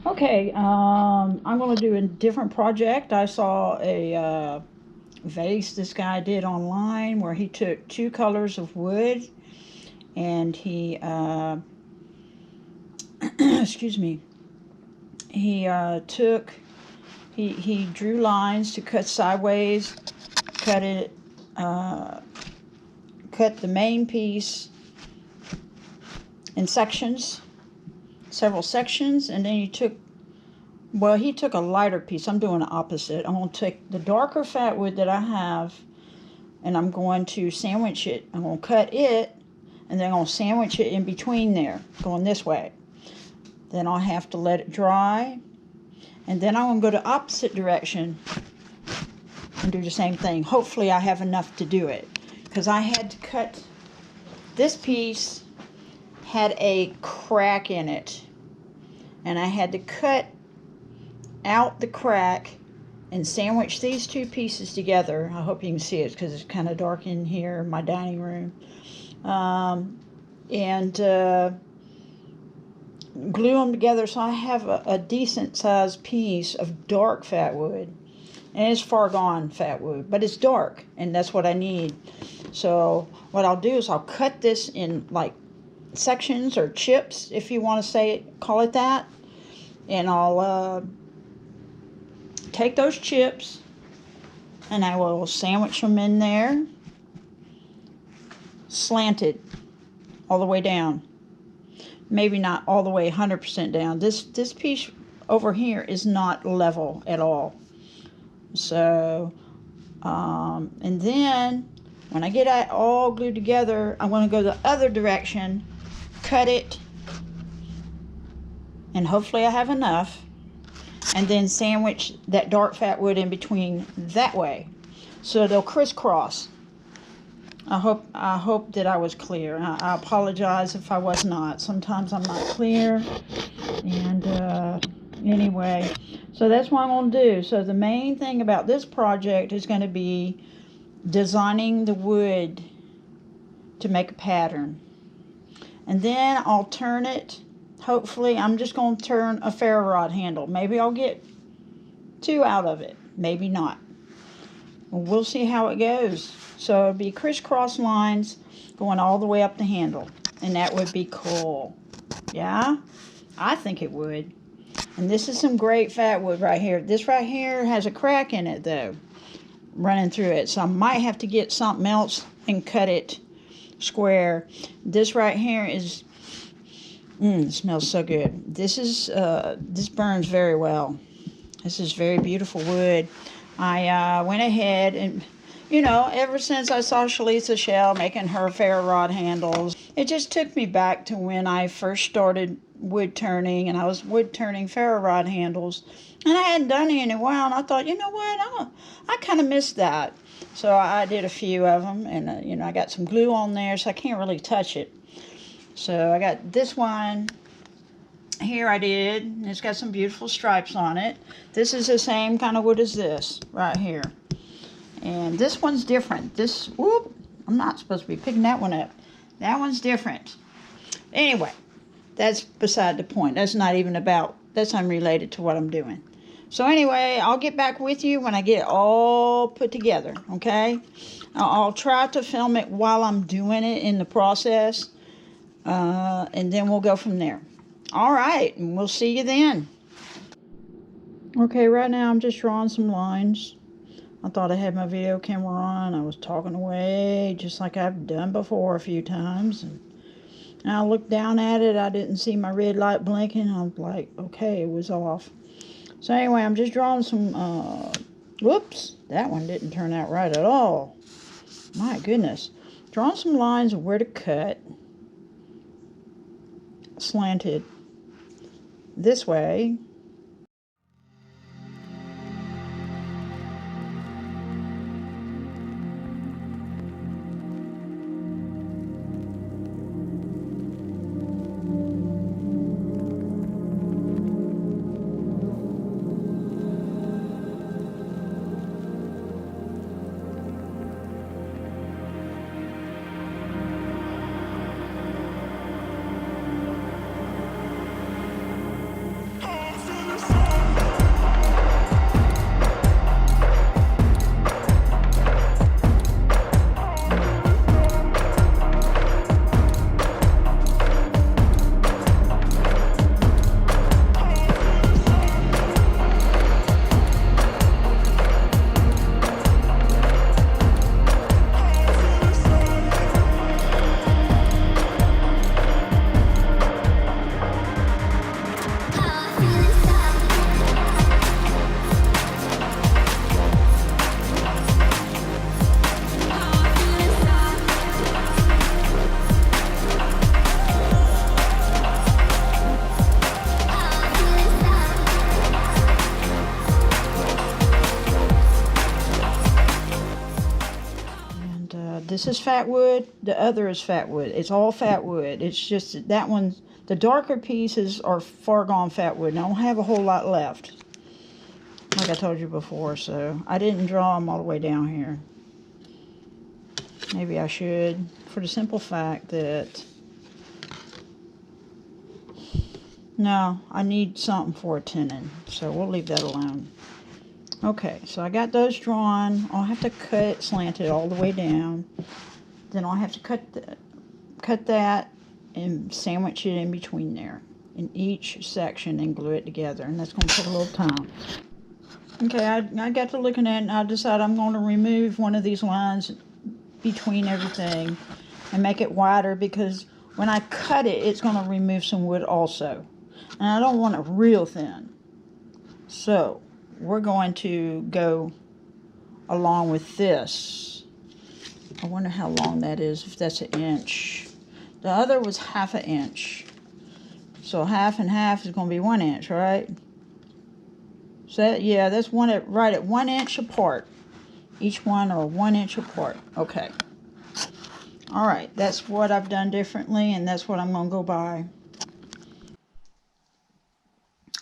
Okay, I'm going to do a different project. I saw a vase this guy did online where he took two colors of wood and he, excuse me, he he drew lines to cut sideways, cut it, cut the main piece in sections, several sections, and then he took, well, he took a lighter piece. I'm doing the opposite. I'm going to take the darker fatwood that I have, and I'm going to sandwich it. I'm going to cut it, and then I'm going to sandwich it in between there, going this way. Then I'll have to let it dry, and then I'm going to go the opposite direction and do the same thing. Hopefully I have enough to do it, because I had to cut, this piece had a crack in it, and I had to cut out the crack and sandwich these two pieces together. I hope you can see it because it's kind of dark in here in my dining room. And glue them together so I have a decent sized piece of dark fatwood. And it's far gone fatwood, but it's dark, and that's what I need. So what I'll do is I'll cut this in like sections or chips, if you want to say it, call it that. And I'll take those chips and I will sandwich them in there, slanted all the way down. Maybe not all the way 100% down. This piece over here is not level at all. So, and then when I get it all glued together, I'm going to go the other direction, cut it, and hopefully I have enough, and then sandwich that dark fatwood in between that way, so they'll crisscross. I hope that I was clear. I apologize if I was not. Sometimes I'm not clear, and anyway, so that's what I'm going to do. So the main thing about this project is going to be designing the wood to make a pattern, and then I'll turn it. Hopefully, I'm just going to turn a ferro rod handle. Maybe I'll get two out of it. Maybe not. We'll see how it goes. So it'll be crisscross lines going all the way up the handle. And that would be cool. Yeah? I think it would. And this is some great fatwood right here. This right here has a crack in it, though, running through it. So I might have to get something else and cut it square. This right here is... it smells so good. This burns very well. This is very beautiful wood. I went ahead and, you know, ever since I saw Shalisa Shell making her ferro rod handles, it just took me back to when I first started wood turning, and I was wood turning ferro rod handles, and I hadn't done it in a while, and I thought, you know what, I kind of missed that. So I did a few of them, and, you know, I got some glue on there, so I can't really touch it. So I got this one here I did. And it's got some beautiful stripes on it. This is the same kind of wood as this right here. And this one's different. This, whoop, I'm not supposed to be picking that one up. That one's different. Anyway, that's beside the point. That's not even about, that's unrelated to what I'm doing. So anyway, I'll get back with you when I get it all put together, okay? I'll try to film it while I'm doing it in the process. And then we'll go from there. All right, and we'll see you then. Okay, right now I'm just drawing some lines. I thought I had my video camera on. I was talking away just like I've done before a few times. And I looked down at it. I didn't see my red light blinking. I was like, okay, it was off. So anyway, I'm just drawing some, whoops, that one didn't turn out right at all. My goodness. Drawing some lines of where to cut. Slanted this way. this is Fatwood. The other is Fatwood. It's all Fatwood. It's just that one, the darker pieces are far gone Fatwood. And I don't have a whole lot left, like I told you before, so I didn't draw them all the way down here. Maybe I should, for the simple fact that, no, I need something for a tenon, so we'll leave that alone. Okay, so I got those drawn. I'll have to cut slant it all the way down. Then I'll have to cut that and sandwich it in between there, in each section, and glue it together, and that's going to take a little time. Okay, I got to looking at it, and I decided I'm going to remove one of these lines between everything and make it wider, because when I cut it, it's going to remove some wood also. And I don't want it real thin. So we're going to go along with this. I wonder how long that is, if that's an inch. The other was 1/2 inch. So half and half is going to be 1 inch, right? So that, yeah, that's right at 1 inch apart. Each one are 1 inch apart. Okay. All right, that's what I've done differently, and that's what I'm going to go by.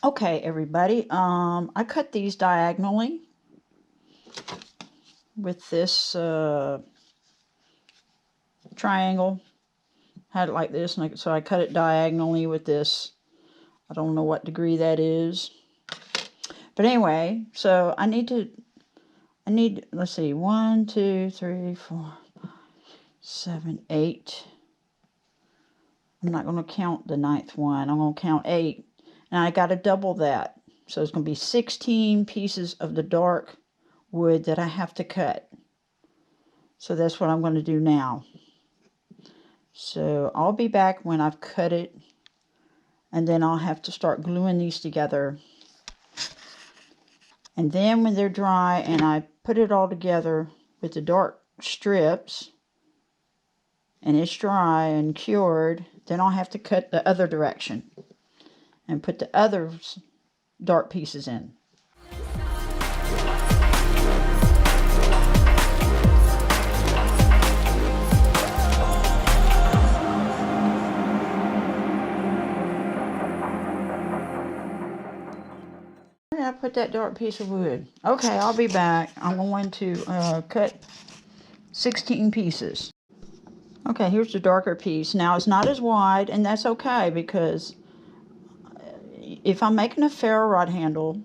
Okay, everybody, I cut these diagonally with this triangle. Had it like this, and so I cut it diagonally with this. I don't know what degree that is. But anyway, so I need, let's see, 1, 2, 3, 4, 7, 8. I'm not going to count the 9th one. I'm going to count 8. And I got to double that. So it's going to be 16 pieces of the dark wood that I have to cut. So that's what I'm going to do now. So I'll be back when I've cut it. And then I'll have to start gluing these together. And then when they're dry and I put it all together with the dark strips, and it's dry and cured, then I'll have to cut the other direction and put the other dark pieces in. Where did I put that dark piece of wood? Okay, I'll be back. I'm going to cut 16 pieces. Okay, here's the darker piece. Now, it's not as wide, and that's okay, because if I'm making a ferro rod handle,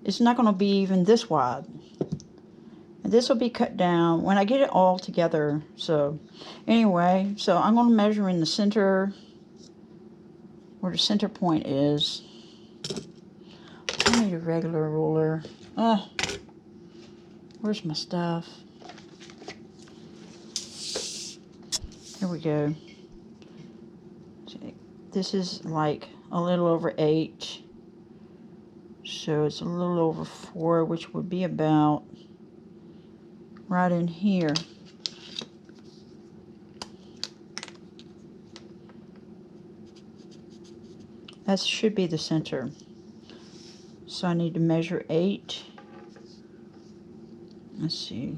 it's not going to be even this wide. And this will be cut down when I get it all together. So, anyway, so I'm going to measure in the center, where the center point is. I need a regular ruler. Oh, where's my stuff? Here we go. This is like a little over 8. So it's a little over 4, which would be about right in here. That should be the center. So I need to measure 8. Let's see.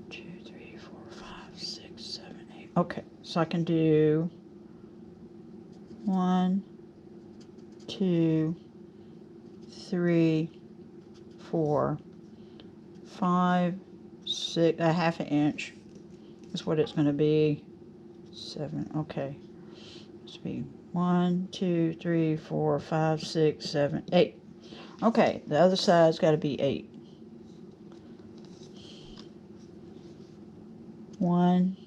2, 3, 4, 5, 6, 7, 8. Okay, so I can do 1, 2, 3, 4, 5, 6, a 1/2 inch is what it's going to be. 7, okay. Let's be 1, 2, 3, 4, 5, 6, 7, 8. Okay, the other side's got to be 8. 1,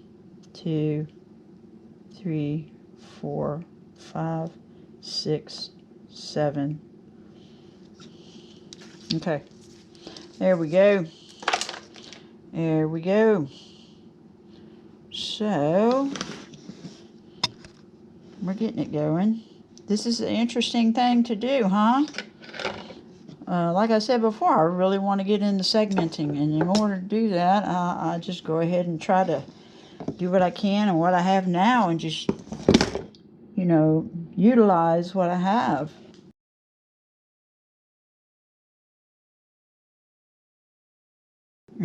2, 3, 4, 5, 6, 7. Okay, there we go. There we go. So, we're getting it going. This is an interesting thing to do, huh? Like I said before, I really want to get into segmenting, and in order to do that, I just go ahead and try to do what I can and what I have now, and just, you know, utilize what I have.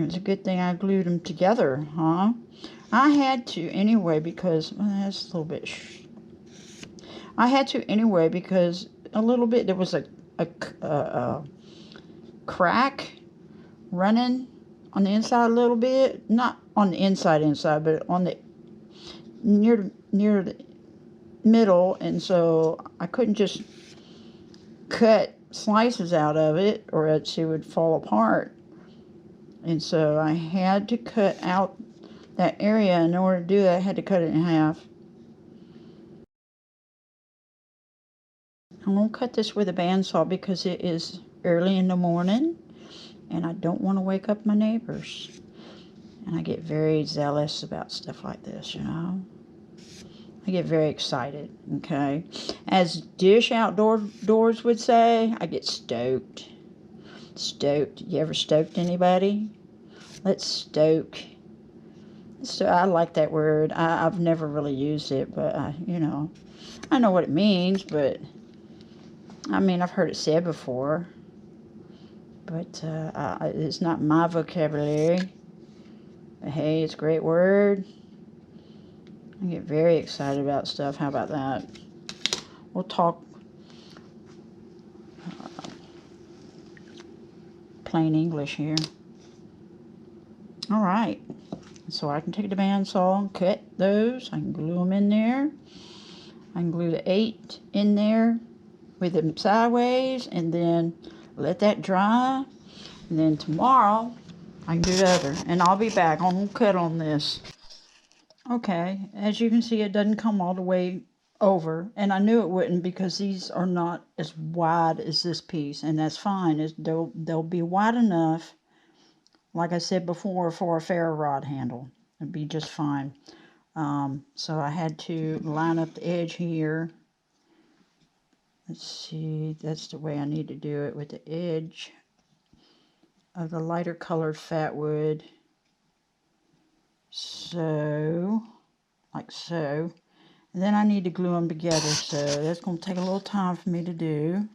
It's a good thing I glued them together, huh? I had to anyway because, well, that's a little bit, I had to anyway because a little bit, there was a crack running on the inside a little bit. Not on the inside, but on the, near the middle. And so I couldn't just cut slices out of it or else it would fall apart. And so I had to cut out that area. In order to do that, I had to cut it in half. I'm going to cut this with a bandsaw because it is early in the morning and I don't want to wake up my neighbors. And I get very zealous about stuff like this, you know. I get very excited, okay? As Dish Outdoors would say, I get stoked. Stoked. You ever stoked anybody? Let's stoke. So I like that word. I've never really used it, but you know, I know what it means. But I mean, I've heard it said before, but it's not my vocabulary. But hey, it's a great word. I get very excited about stuff. How about that? We'll talk plain English here. All right. So I can take the bandsaw and cut those. I can glue them in there. I can glue the 8 in there with them sideways and then let that dry. And then tomorrow I can do the other. And I'll be back. I'm going to cut on this. Okay, as you can see, it doesn't come all the way over. And I knew it wouldn't because these are not as wide as this piece. And that's fine. They'll be wide enough, like I said before, for a ferro rod handle. It'd be just fine. So I had to line up the edge here. Let's see, that's the way I need to do it, with the edge of the lighter colored Fatwood. So, like so. And then I need to glue them together, so that's going to take a little time for me to do.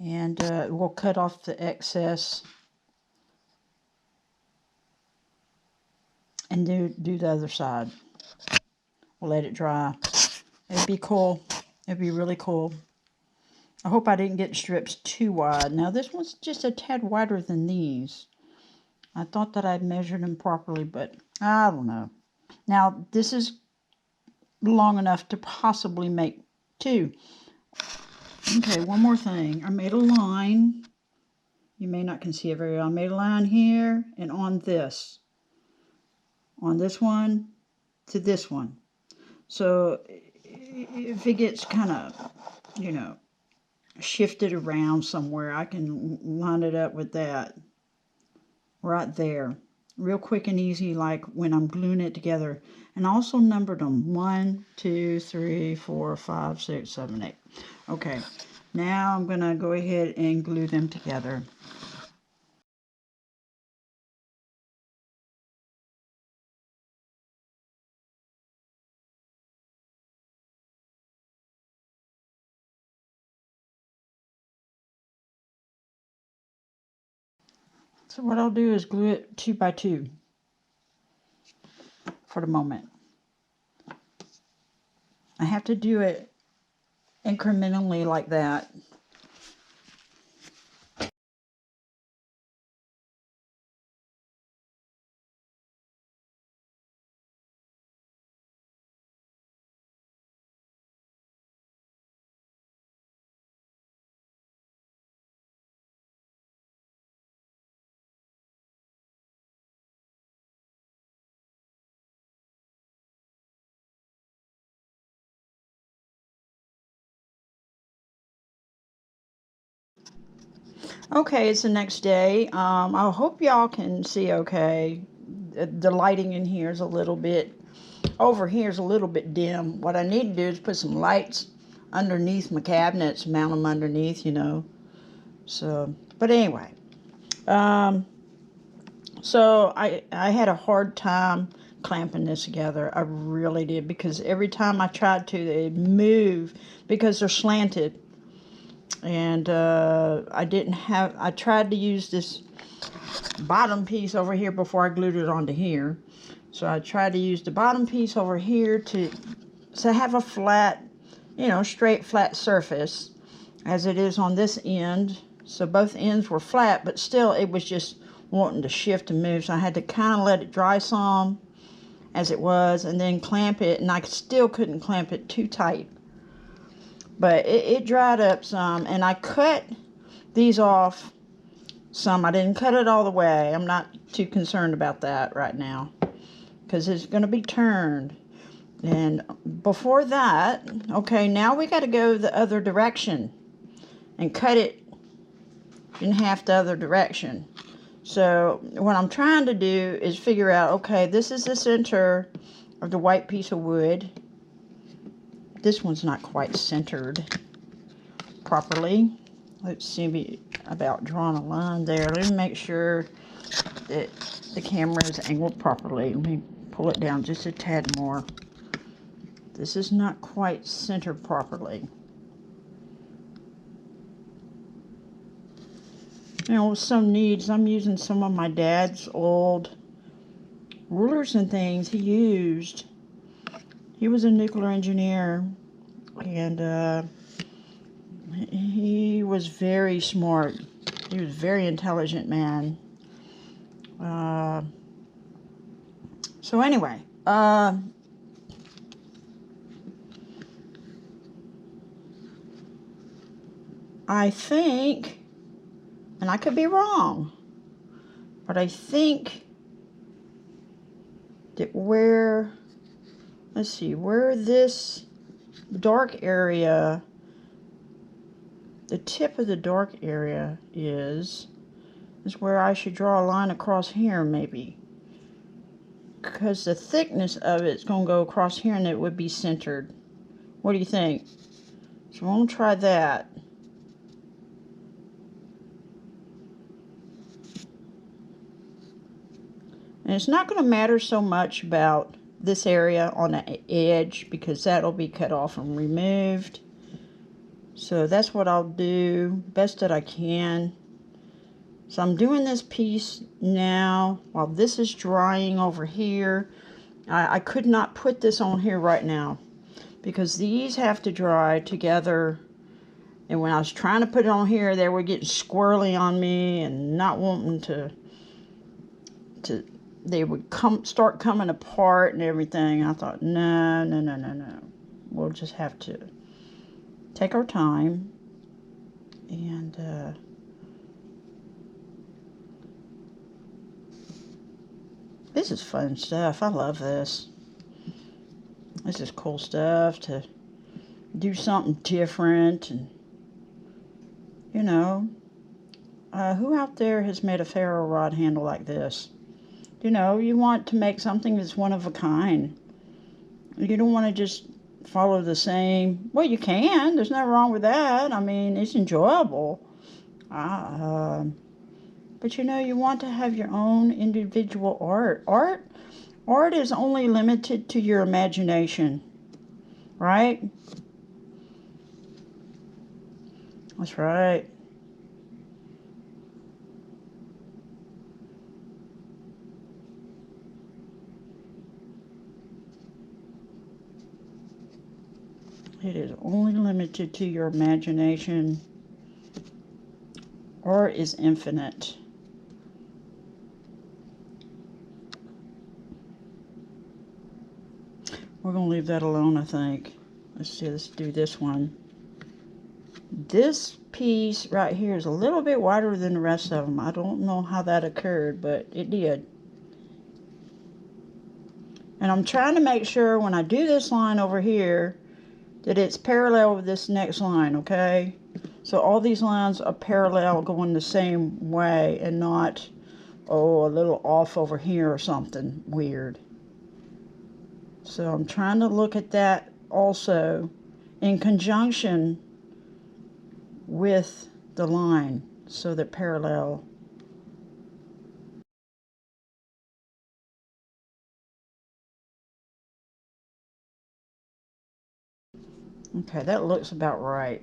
And we'll cut off the excess and do the other side. We'll let it dry. It'd be cool. It'd be really cool. I hope I didn't get strips too wide. Now this one's just a tad wider than these. I thought that I'd measured them properly, but I don't know. Now this is long enough to possibly make 2. Okay, one more thing. I made a line. You may not can see it very well. I made a line here and on this. On this one to this one. So if it gets kind of, you know, shifted around somewhere, I can line it up with that right there. Real quick and easy, like when I'm gluing it together. And I also numbered them. 1, 2, 3, 4, 5, 6, 7, 8. Okay, now I'm going to go ahead and glue them together. So what I'll do is glue it 2 by 2 for the moment. I have to do it incrementally like that. Okay, it's the next day. I hope y'all can see okay. The lighting in here is a little bit, over here is a little bit dim. What I need to do is put some lights underneath my cabinets, mount them underneath, you know. So, but anyway. So I had a hard time clamping this together. I really did, because every time I tried to, they'd move because they're slanted. And I tried to use this bottom piece over here before I glued it onto here. So I tried to use the bottom piece over here to have a flat, you know, straight flat surface as it is on this end. So both ends were flat, but still it was just wanting to shift and move. So I had to kind of let it dry some as it was and then clamp it, and I still couldn't clamp it too tight. But it dried up some, and I cut these off some. I didn't cut it all the way. I'm not too concerned about that right now because it's going to be turned. And before that, okay, now we got to go the other direction and cut it in half the other direction. So what I'm trying to do is figure out, okay, this is the center of the white piece of wood. This one's not quite centered properly. Let's see about drawing a line there. Let me make sure that the camera is angled properly. Let me pull it down just a tad more. This is not quite centered properly. You know, some needs, I'm using some of my dad's old rulers and things he used. He was a nuclear engineer, and he was very smart. He was a very intelligent man. So anyway, I think, and I could be wrong, but I think that where this dark area, the tip of the dark area is where I should draw a line across here maybe. Because the thickness of it's going to go across here and it would be centered. What do you think? So I'm going to try that. And it's not going to matter so much about this area on the edge because that'll be cut off and removed. So that's what I'll do best that I can. So I'm doing this piece now while this is drying over here. I could not put this on here right now because these have to dry together. And when I was trying to put it on here, they were getting squirrely on me and not wanting to they would start coming apart and everything. I thought, no. We'll just have to take our time and this is fun stuff. I love this. This is cool stuff to do something different. And you know, who out there has made a ferro rod handle like this? You know, you want to make something that's one of a kind. You don't want to just follow the same. Well, you can. There's nothing wrong with that. I mean, it's enjoyable. But you know, you want to have your own individual art. Art is only limited to your imagination, right? That's right. It is only limited to your imagination. Art is infinite. We're going to leave that alone, I think. Let's see, let's do this one. This piece right here is a little bit wider than the rest of them. I don't know how that occurred, but it did. And I'm trying to make sure when I do this line over here that it's parallel with this next line, okay? So all these lines are parallel, going the same way, and not, oh, a little off over here or something weird. So I'm trying to look at that also in conjunction with the line so they're parallel. Okay, that looks about right.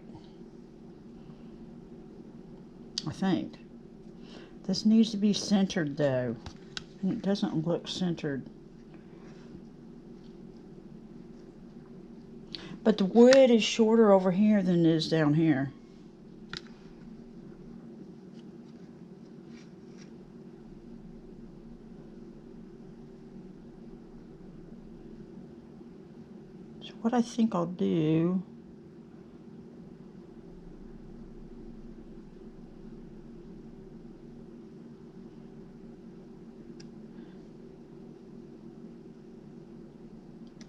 I think. This needs to be centered though, and it doesn't look centered. But the wood is shorter over here than it is down here. So what I think I'll do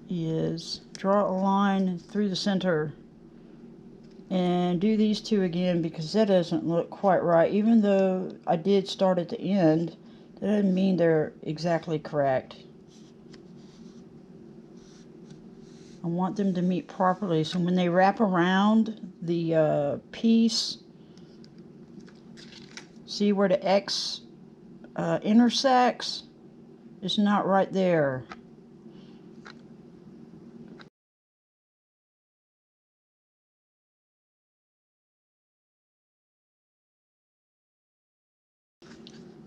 is draw a line through the center and do these two again, because that doesn't look quite right. Even though I did start at the end, that doesn't mean they're exactly correct. I want them to meet properly, so when they wrap around the piece, see where the X intersects? It's not right there.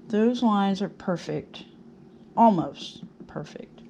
Those lines are perfect. Almost perfect.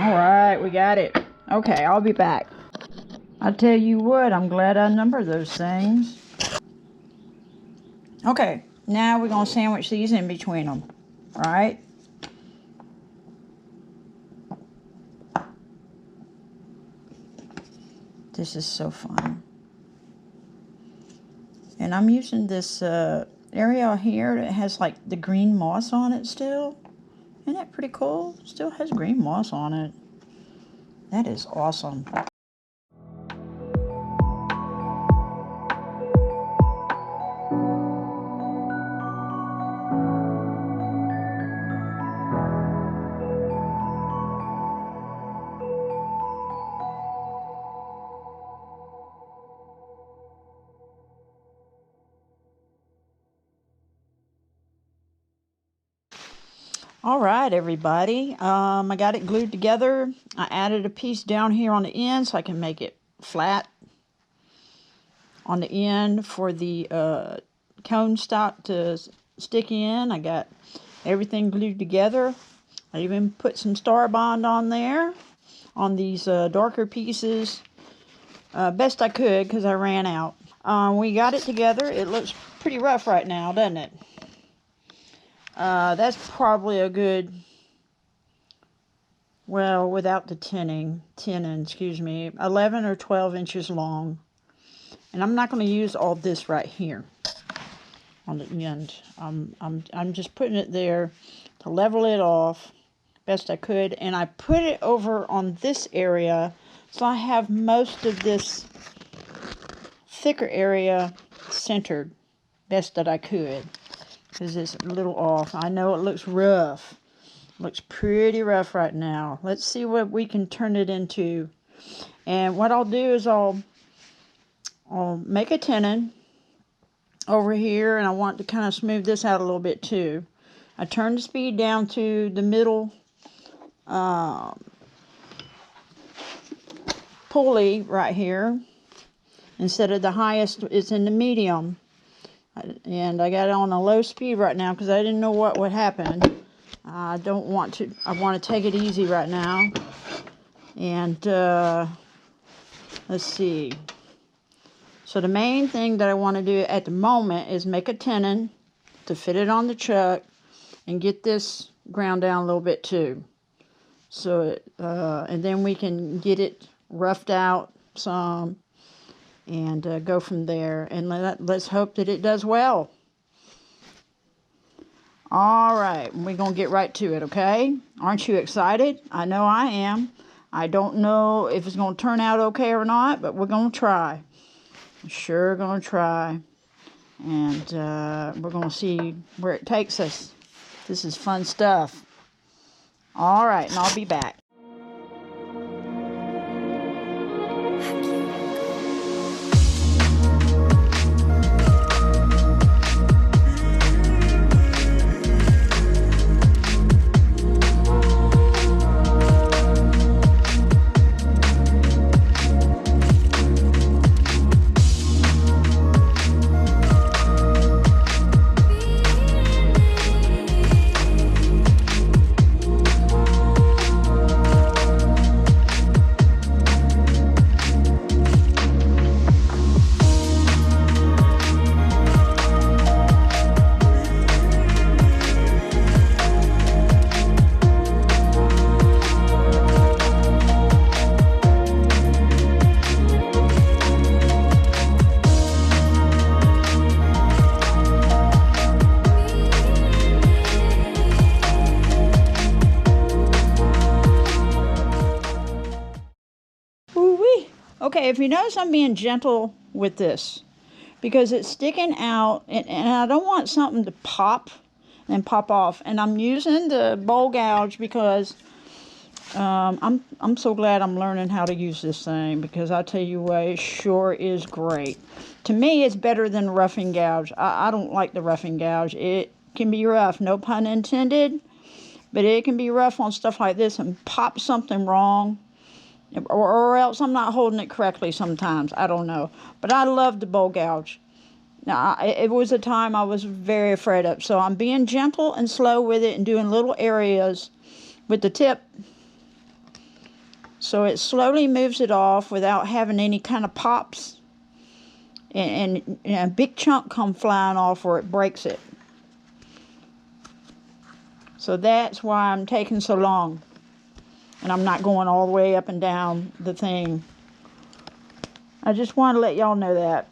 Alright, we got it. Okay, I'll be back. I tell you what, I'm glad I numbered those things. Okay, Now we're going to sandwich these in between them, right? This is so fun. And I'm using this area here that has like the green moss on it still. Isn't that pretty cool? Still has green moss on it. That is awesome. All right, everybody. I got it glued together. I added a piece down here on the end so I can make it flat on the end for the cone stock to stick in. I got everything glued together. I even put some Star Bond on there on these darker pieces. Best I could because I ran out. We got it together. It looks pretty rough right now, doesn't it? That's probably a good, well, without the tenon, excuse me, 11 or 12 inches long. And I'm not going to use all this right here on the end. I'm just putting it there to level it off best I could. And I put it over on this area, so I have most of this thicker area centered best that I could. Because it's a little off. I know it looks rough. Looks pretty rough right now. Let's see what we can turn it into. And what I'll do is I'll make a tenon over here, and I want to kind of smooth this out a little bit too. I turn the speed down to the middle pulley right here. Instead of the highest, it's in the medium. And I got it on a low speed right now because I didn't know what would happen. I want to take it easy right now. And let's see. So the main thing that I want to do at the moment is make a tenon to fit it on the chuck and get this ground down a little bit too. So and then we can get it roughed out some. And go from there, and let's hope that it does well. All right, we're going to get right to it, okay? Aren't you excited? I know I am. I don't know if it's going to turn out okay or not, but we're going to try. We're sure going to try. And we're going to see where it takes us. This is fun stuff. All right, and I'll be back. Okay, if you notice, I'm being gentle with this because it's sticking out, and I don't want something to pop and pop off. And I'm using the bowl gouge because I'm so glad I'm learning how to use this thing, because I tell you what, it sure is great. To me, it's better than roughing gouge. I don't like the roughing gouge. It can be rough, no pun intended, but it can be rough on stuff like this and pop something wrong. Or else I'm not holding it correctly sometimes. I don't know. But I love the bowl gouge. Now, it was a time I was very afraid of. So I'm being gentle and slow with it and doing little areas with the tip. So it slowly moves it off without having any kind of pops. And a big chunk come flying off or it breaks it. So that's why I'm taking so long. And I'm not going all the way up and down the thing. I just want to let y'all know that.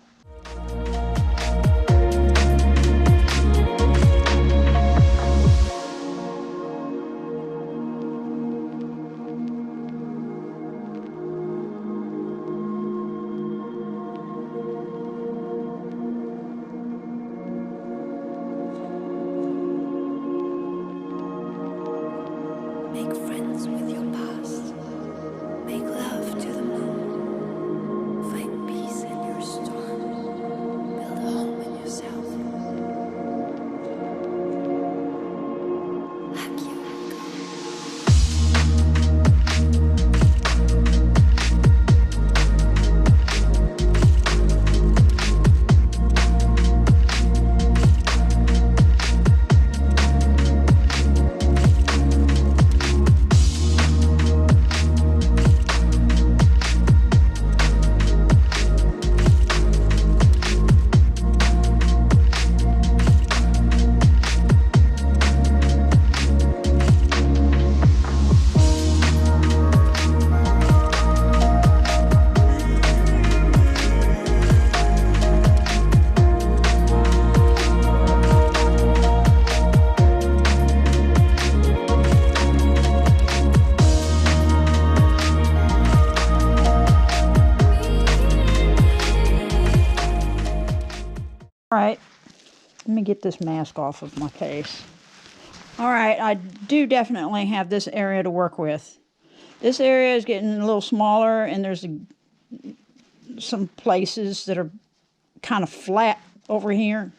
Make friends with your past. Make love to the moon. Find peace in your storm. Build a home in yourself. Like you. Alright, let me get this mask off of my face. Alright, I do definitely have this area to work with. This area is getting a little smaller, and there's some places that are kind of flat over here.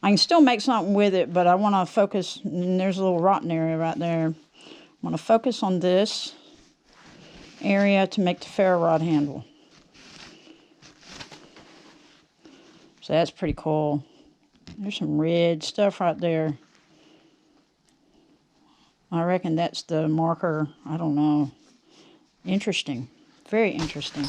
I can still make something with it, but I want to focus, and there's a little rotten area right there. I want to focus on this area to make the ferro rod handle. So that's pretty cool. There's some red stuff right there. I reckon that's the marker. I don't know. Interesting. Very interesting.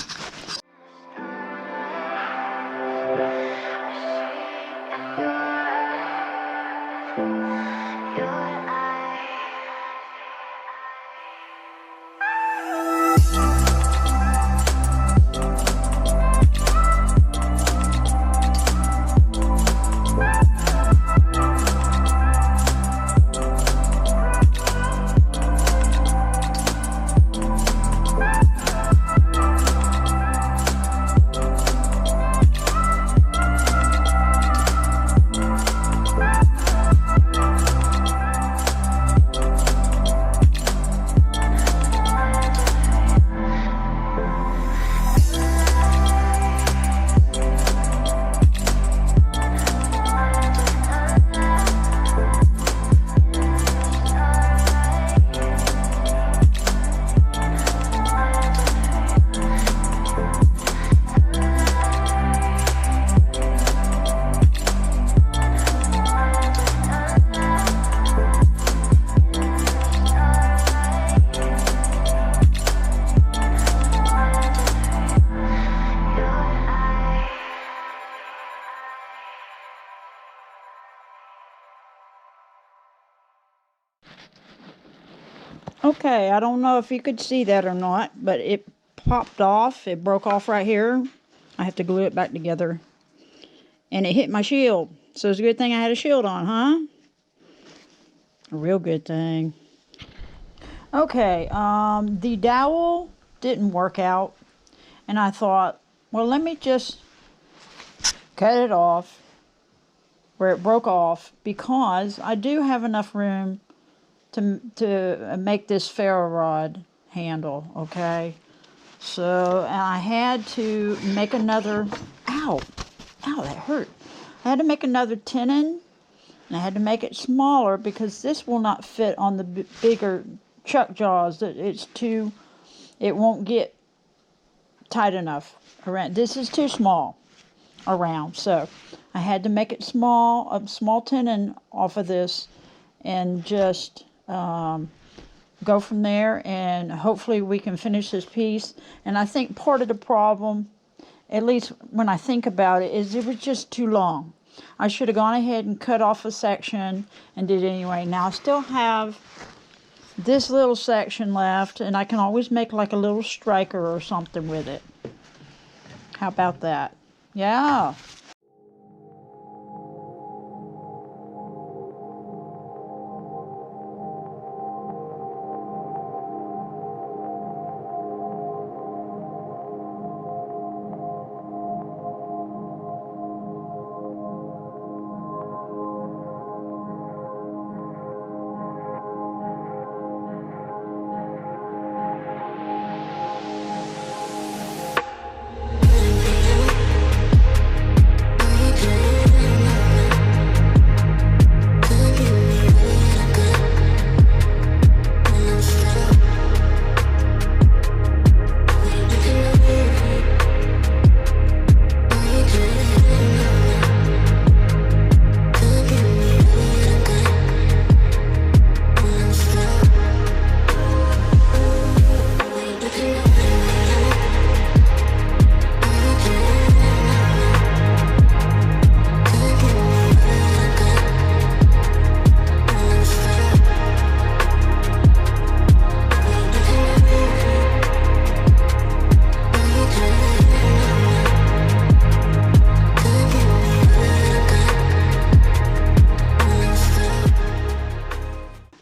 Okay, I don't know if you could see that or not, but it popped off. It broke off right here. I have to glue it back together. And it hit my shield. So it's a good thing I had a shield on, huh? A real good thing. Okay, the dowel didn't work out. And I thought, well, let me just cut it off where it broke off, because I do have enough room to make this ferro rod handle, okay? So, and I had to make another, ow, that hurt. I had to make another tenon, and I had to make it smaller because this will not fit on the bigger chuck jaws. It won't get tight enough around. This is too small around, so I had to make it small, a small tenon off of this, and just go from there, and hopefully we can finish this piece. And I think part of the problem, at least when I think about it, is it was just too long. I should have gone ahead and cut off a section and did it anyway. Now I still have this little section left, and I can always make like a little striker or something with it. How about that? Yeah.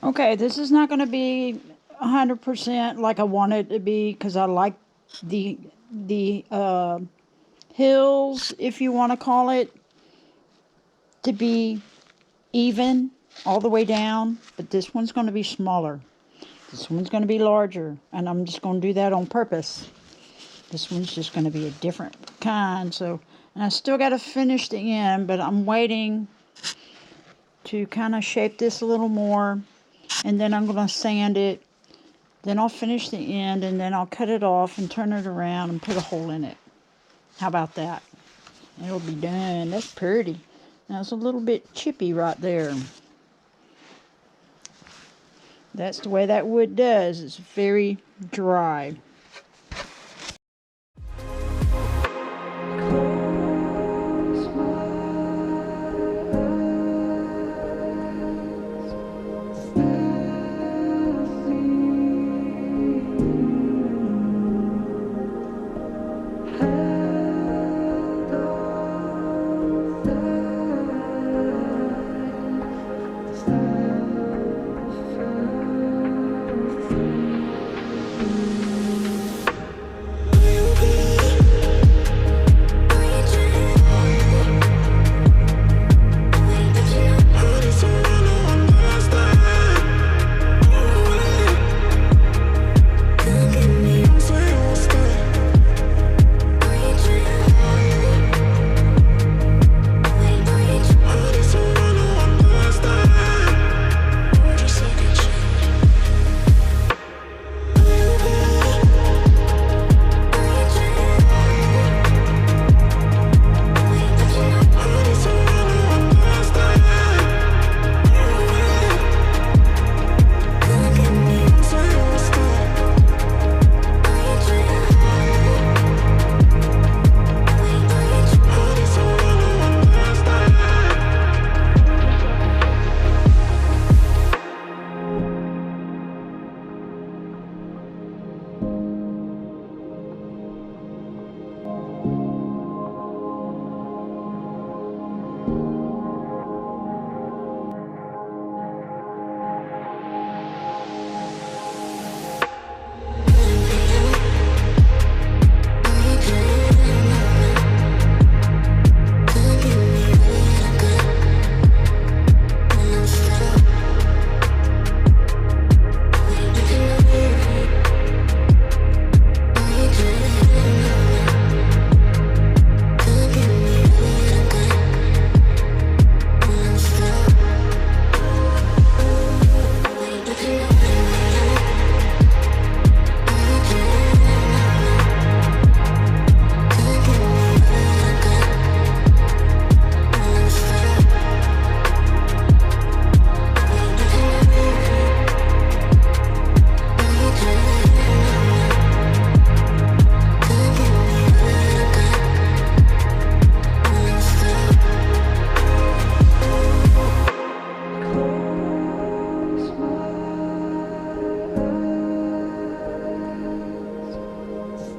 Okay, this is not going to be 100% like I want it to be, because I like the hills, if you want to call it, to be even all the way down. But this one's going to be smaller. This one's going to be larger, and I'm just going to do that on purpose. This one's just going to be a different kind. So, and I still got to finish the end, but I'm waiting to kind of shape this a little more. And then I'm going to sand it. Then I'll finish the end, and then I'll cut it off and turn it around and put a hole in it. How about that? It'll be done. That's pretty. Now it's a little bit chippy right there. That's the way that wood does. It's very dry.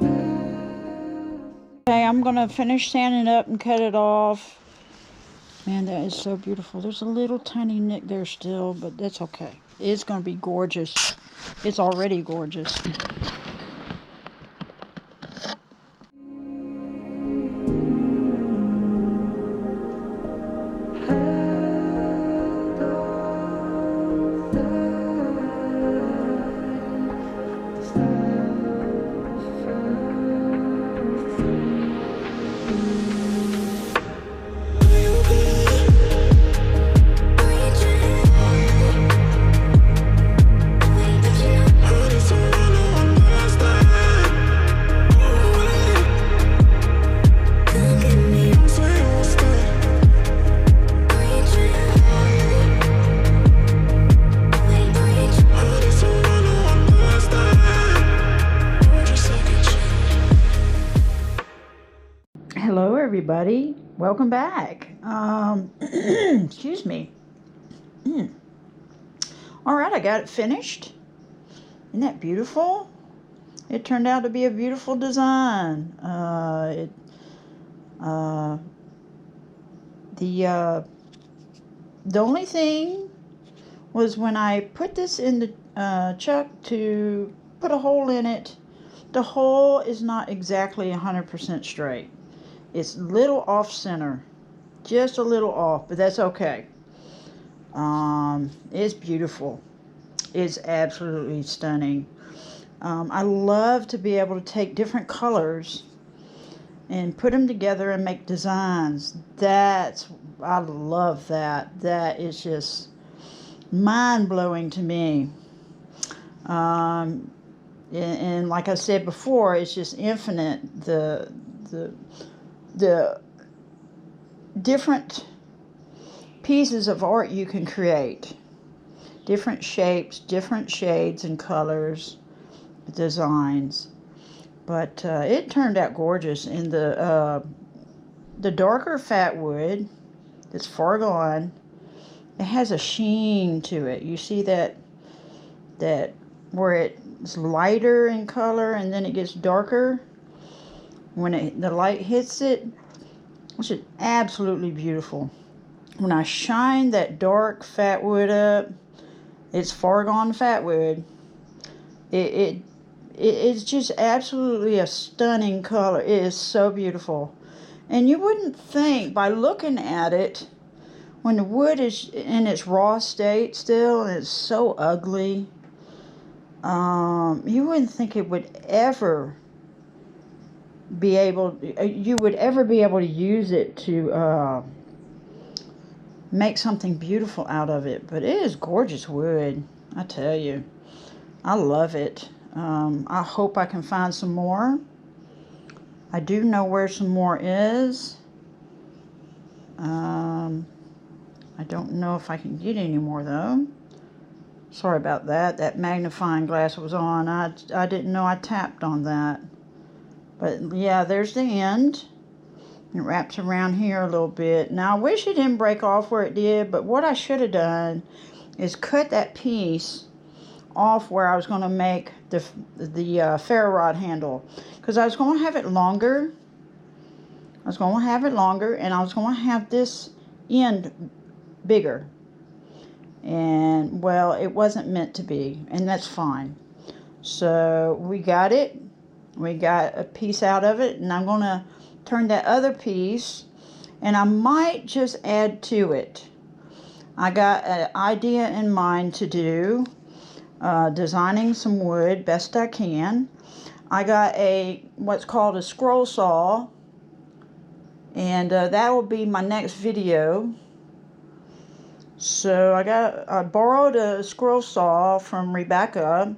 Okay, I'm gonna finish sanding it up and cut it off. Man, that is so beautiful. There's a little tiny nick there still, but that's okay. It's gonna be gorgeous. It's already gorgeous. Hello everybody, welcome back. Excuse me. All right, I got it finished. Isn't that beautiful? It turned out to be a beautiful design. The only thing was when I put this in the chuck to put a hole in it, the hole is not exactly 100% straight. It's a little off center, just a little off, but that's okay. It's beautiful. It's absolutely stunning. I love to be able to take different colors and put them together and make designs. I love that. That is just mind-blowing to me. And like I said before, it's just infinite. The different pieces of art you can create, different shapes, different shades and colors, designs. But it turned out gorgeous. In the darker Fatwood that's far gone, it has a sheen to it. You see that where it's lighter in color and then it gets darker when the light hits it, which is absolutely beautiful. When I shine that dark Fatwood up, it's far gone Fatwood, it's just absolutely a stunning color. It is so beautiful. And you wouldn't think by looking at it, when the wood is in its raw state still and it's so ugly, you wouldn't think it would ever be able, you would ever be able to use it to make something beautiful out of it. But it is gorgeous wood, I tell you. I love it. I hope I can find some more. I do know where some more is. I don't know if I can get any more though. Sorry about that. That magnifying glass was on. I didn't know I tapped on that. But yeah, there's the end. It wraps around here a little bit. Now I wish it didn't break off where it did, but what I should have done is cut that piece off where I was going to make the ferro rod handle, because I was going to have it longer. I was going to have it longer, and I was going to have this end bigger. And well, it wasn't meant to be, and that's fine. So we got it. We got a piece out of it, and I'm going to turn that other piece, and I might just add to it. I got an idea in mind to do, designing some wood best I can. I got what's called a scroll saw, and that will be my next video. So I borrowed a scroll saw from Rebecca,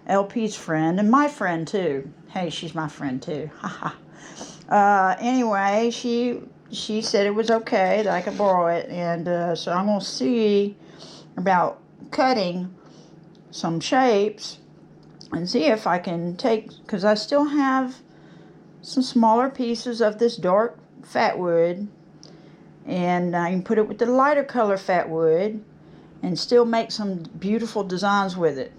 LP's friend, and my friend too. Hey, she's my friend too. Anyway, she said it was okay, that I could borrow it, and so I'm going to see about cutting some shapes and see if I can take, because I still have some smaller pieces of this dark Fatwood, and I can put it with the lighter color Fatwood and still make some beautiful designs with it.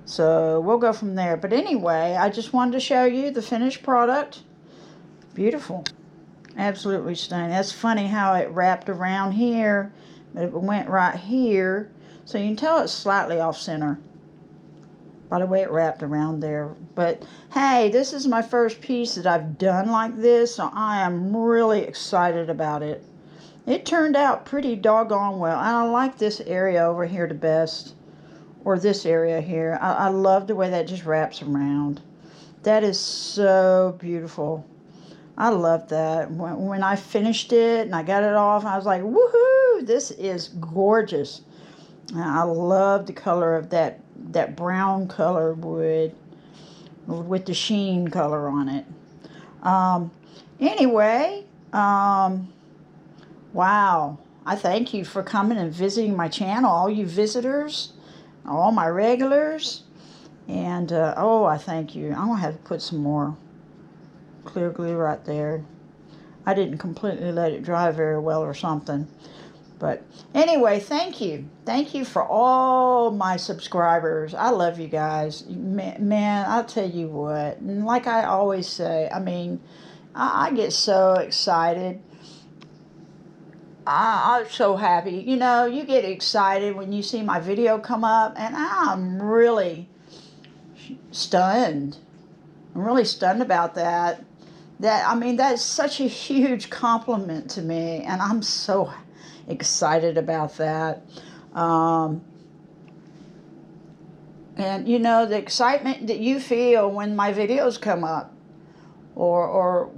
So we'll go from there. But anyway, I just wanted to show you the finished product. Beautiful. Absolutely stunning. That's funny how it wrapped around here, but it went right here. So you can tell it's slightly off center by the way it wrapped around there. But hey, this is my first piece that I've done like this, so I am really excited about it. It turned out pretty doggone well. I like this area over here the best, or this area here. I love the way that just wraps around. That is so beautiful. I love that. When I finished it and I got it off, I was like, woohoo, this is gorgeous. I love the color of that brown color wood with the sheen color on it. Anyway, wow. I thank you for coming and visiting my channel, all you visitors, all my regulars. And, oh, I thank you. I'm going to have to put some more clear glue right there. I didn't completely let it dry very well or something. But anyway, thank you. Thank you for all my subscribers. I love you guys. Man, I'll tell you what. And like I always say, I mean, I get so excited. I'm so happy. You know, you get excited when you see my video come up, and I'm really stunned. I'm really stunned about that. I mean, that's such a huge compliment to me, and I'm so excited about that. And you know, the excitement that you feel when my videos come up, or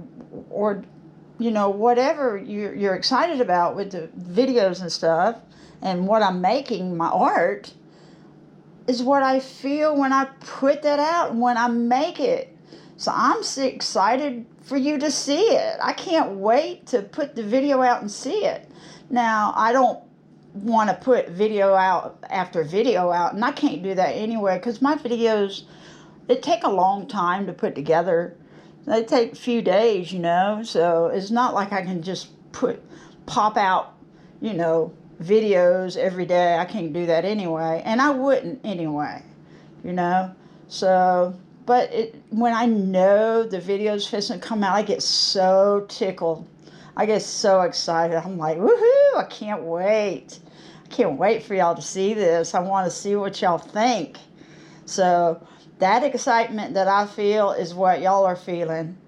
you know, whatever you're excited about with the videos and stuff, and what I'm making, my art, is what I feel when I put that out and when I make it. So I'm so excited for you to see it. I can't wait to put the video out and see it. Now, I don't want to put video out after video out, and I can't do that anyway, because my videos, they take a long time to put together. They take a few days, you know, so it's not like I can just pop out, you know, videos every day. I can't do that anyway, and I wouldn't anyway, you know. So, but when I know the video's fixing to come out, I get so tickled. I get so excited. I'm like, woohoo, I can't wait. I can't wait for y'all to see this. I want to see what y'all think. So that excitement that I feel is what y'all are feeling.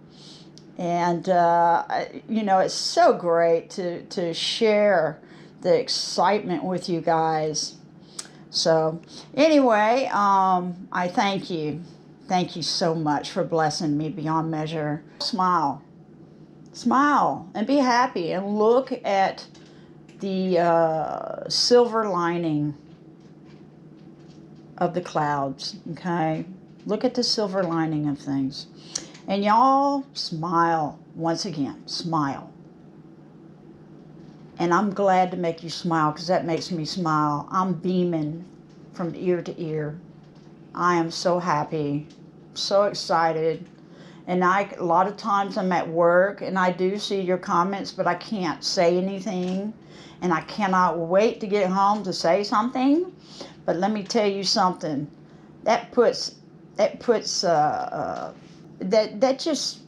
And, you know, it's so great to share the excitement with you guys. So anyway, I thank you. Thank you so much for blessing me beyond measure. Smile. Smile and be happy and look at the silver lining of the clouds, okay? Look at the silver lining of things. And y'all smile once again. Smile. And I'm glad to make you smile, because that makes me smile. I'm beaming from ear to ear. I am so happy, so excited. And a lot of times I'm at work and I do see your comments, but I can't say anything. And I cannot wait to get home to say something. But let me tell you something. That just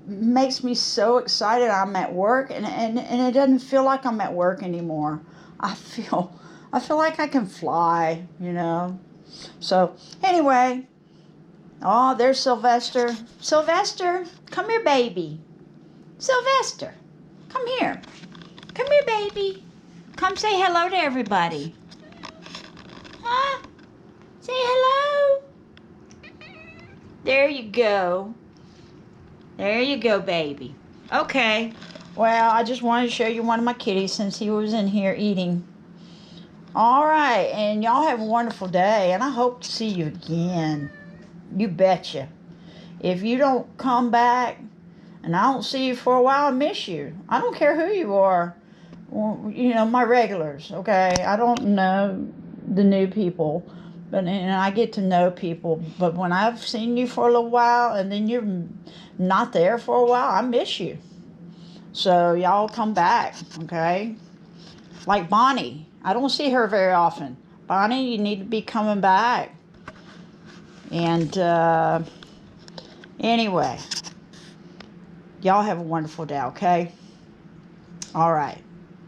makes me so excited. I'm at work, and it doesn't feel like I'm at work anymore. I feel like I can fly, you know. So anyway, oh, there's Sylvester. Sylvester, come here, baby. Sylvester, come here. Come here, baby. Come say hello to everybody. Huh? Say hello. There you go. There you go, baby. Okay. Well, I just wanted to show you one of my kitties since he was in here eating. All right, and y'all have a wonderful day, and I hope to see you again. You betcha. If you don't come back and I don't see you for a while, I miss you. I don't care who you are. Well, you know, my regulars, okay? I don't know the new people, but and I get to know people. But when I've seen you for a little while and then you're not there for a while, I miss you. So y'all come back, okay? Like Bonnie. I don't see her very often. Bonnie, you need to be coming back. And anyway, y'all have a wonderful day, okay? All right.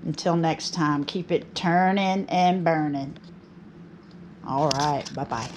Until next time, keep it turning and burning. All right. Bye-bye.